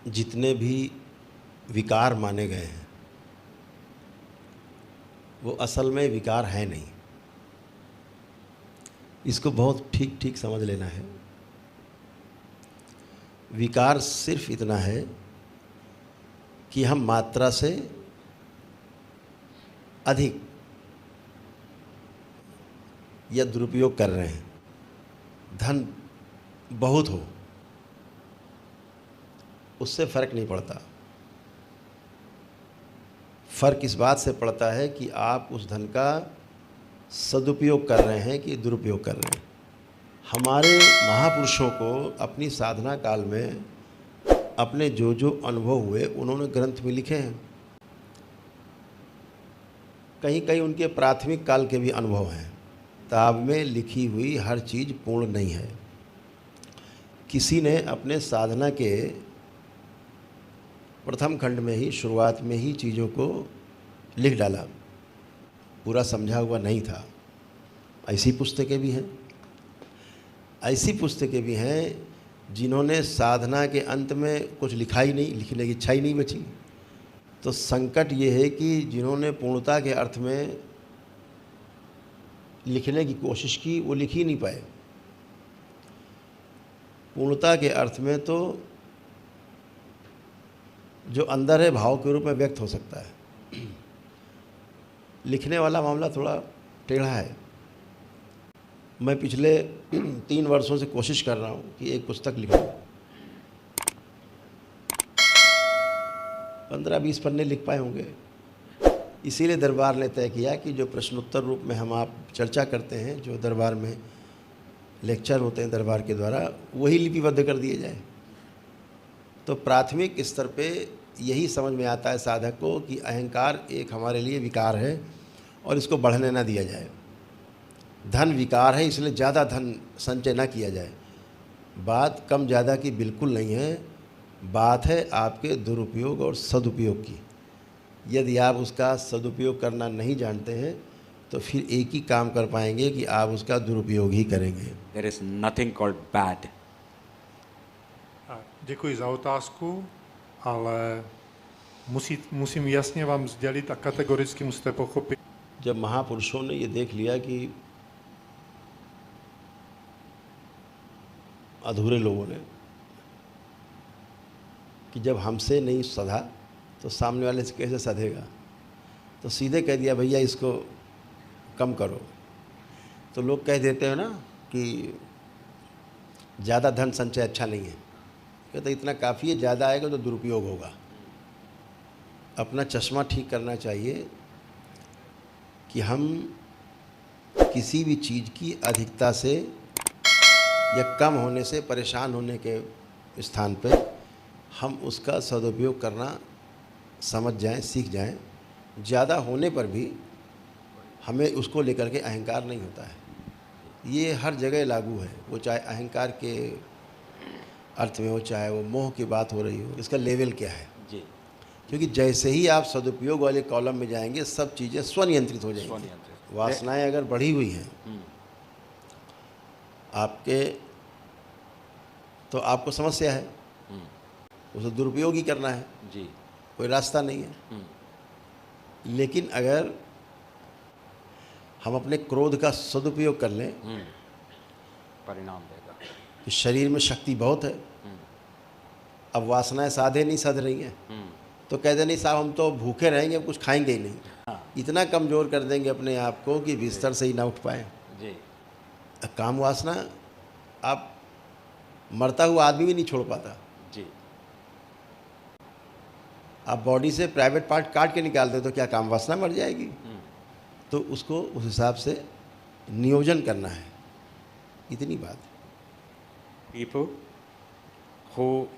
जितने भी विकार माने गए हैं वो असल में विकार है नहीं। इसको बहुत ठीक ठीक समझ लेना है। विकार सिर्फ इतना है कि हम मात्रा से अधिक या दुरुपयोग कर रहे हैं। धन बहुत हो उससे फ़र्क नहीं पड़ता। फ़र्क इस बात से पड़ता है कि आप उस धन का सदुपयोग कर रहे हैं कि दुरुपयोग कर रहे हैं। हमारे महापुरुषों को अपनी साधना काल में अपने जो जो अनुभव हुए उन्होंने ग्रंथ में लिखे हैं। कहीं कहीं उनके प्राथमिक काल के भी अनुभव हैं। किताब में लिखी हुई हर चीज़ पूर्ण नहीं है। किसी ने अपने साधना के प्रथम खंड में ही, शुरुआत में ही चीज़ों को लिख डाला, पूरा समझा हुआ नहीं था। ऐसी पुस्तकें भी हैं। ऐसी पुस्तकें भी हैं जिन्होंने साधना के अंत में कुछ लिखा ही नहीं, लिखने की इच्छा ही नहीं बची। तो संकट ये है कि जिन्होंने पूर्णता के अर्थ में लिखने की कोशिश की वो लिख ही नहीं पाए। पूर्णता के अर्थ में तो जो अंदर है भाव के रूप में व्यक्त हो सकता है। लिखने वाला मामला थोड़ा टेढ़ा है। मैं पिछले 3 वर्षों से कोशिश कर रहा हूँ कि एक पुस्तक लिखूँ। 15-20 पन्ने लिख पाए होंगे। इसीलिए दरबार ने तय किया कि जो प्रश्नोत्तर रूप में हम आप चर्चा करते हैं, जो दरबार में लेक्चर होते हैं दरबार के द्वारा, वही लिपिबद्ध कर दिए जाए। तो प्राथमिक स्तर पे यही समझ में आता है साधक को कि अहंकार एक हमारे लिए विकार है और इसको बढ़ने ना दिया जाए। धन विकार है, इसलिए ज़्यादा धन संचय ना किया जाए। बात कम ज़्यादा की बिल्कुल नहीं है। बात है आपके दुरुपयोग और सदुपयोग की। यदि आप उसका सदुपयोग करना नहीं जानते हैं तो फिर एक ही काम कर पाएंगे कि आप उसका दुरुपयोग ही करेंगे। There is nothing called bad. Děkuji za otázku, ale musím jasně vám sdělit a kategoricky musíte pochopit. जब महापुरुषों ने ये देख लिया कि अधूरे लोगों ने कि जब हमसे नहीं सधा तो सामने वाले से कैसे सधेगा, तो सीधे कह दिया भैया इसको कम करो। तो लोग कह देते हैं ना कि ज़्यादा धन संचय अच्छा नहीं है। कहते इतना काफ़ी है, ज़्यादा आएगा तो दुरुपयोग होगा। अपना चश्मा ठीक करना चाहिए कि हम किसी भी चीज़ की अधिकता से या कम होने से परेशान होने के स्थान पे हम उसका सदुपयोग करना समझ जाएं, सीख जाएं। ज़्यादा होने पर भी हमें उसको लेकर के अहंकार नहीं होता है। ये हर जगह लागू है, वो चाहे अहंकार के अर्थ में हो, चाहे वो मोह की बात हो रही हो। इसका लेवल क्या है जी। क्योंकि जैसे ही आप सदुपयोग वाले कॉलम में जाएंगे सब चीज़ें स्वनियंत्रित हो जाएंगी। वासनाएं अगर बढ़ी हुई हैं आपके, तो आपको समस्या है, उसे दुरुपयोग ही करना है जी। कोई रास्ता नहीं है। लेकिन अगर हम अपने क्रोध का सदुपयोग कर लें, परिणाम देगा। कि शरीर में शक्ति बहुत है, अब वासनाएं साधे नहीं सध रही हैं, तो कहते नहीं साहब हम तो भूखे रहेंगे, कुछ खाएंगे ही नहीं। हाँ। इतना कमज़ोर कर देंगे अपने आप को कि बिस्तर से ही ना उठ पाए। जी। काम वासना आप मरता हुआ आदमी भी नहीं छोड़ पाता। जी। आप बॉडी से प्राइवेट पार्ट काट के निकाल दे तो क्या काम वासना मर जाएगी? तो उसको उस हिसाब से नियोजन करना है। इतनी बात है। People who